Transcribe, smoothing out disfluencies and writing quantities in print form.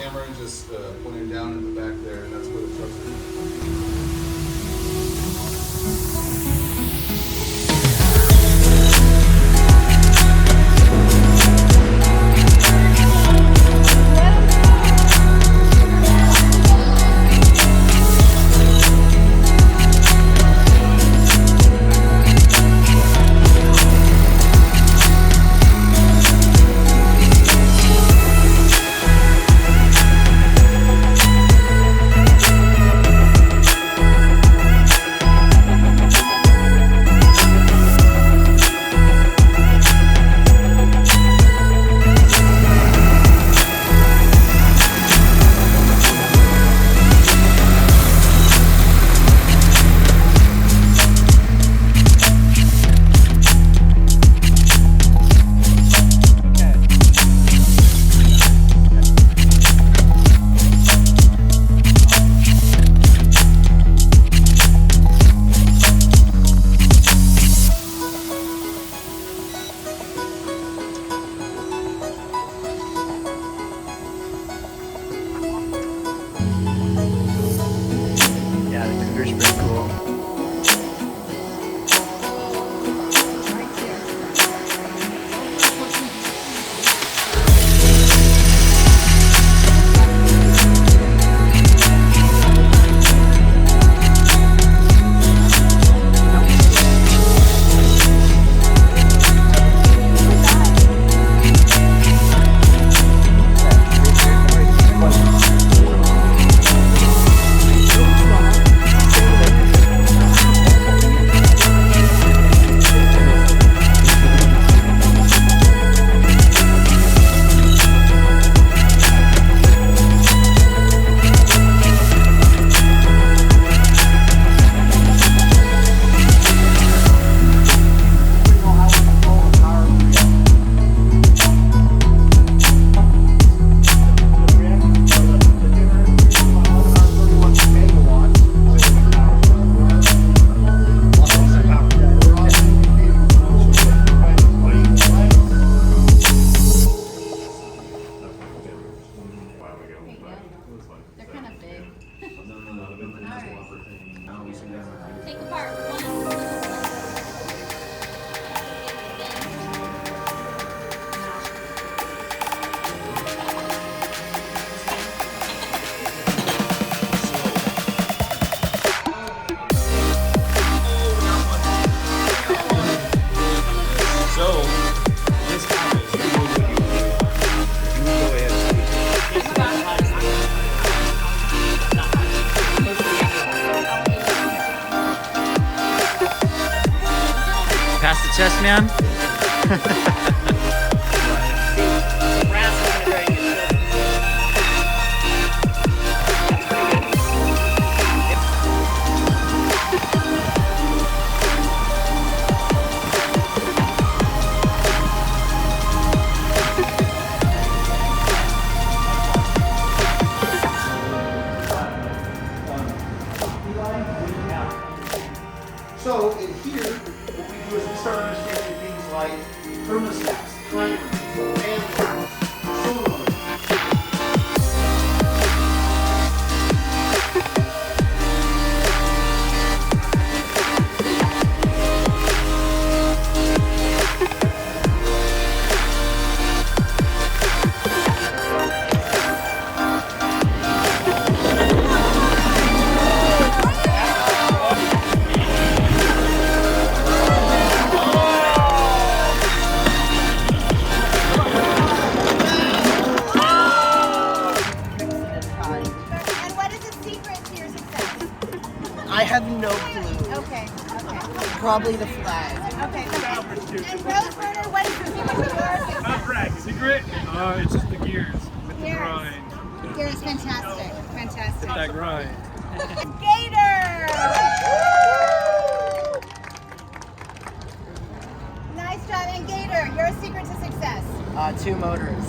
camera just pointed down in the back there, and that's where the trucks are. Take apart. Pass the chest, man. So in here, what we do is we start understanding things like thermostats, timers, and solar. I have no clue. Okay. Probably the flag. Okay. And Rose Burner, what is the secret to yours? Not brag. Secret? It's just the gears with the grind. Gears, fantastic. Hit that grind. Gator! Nice job. And Gator, your secret to success? 2 motors.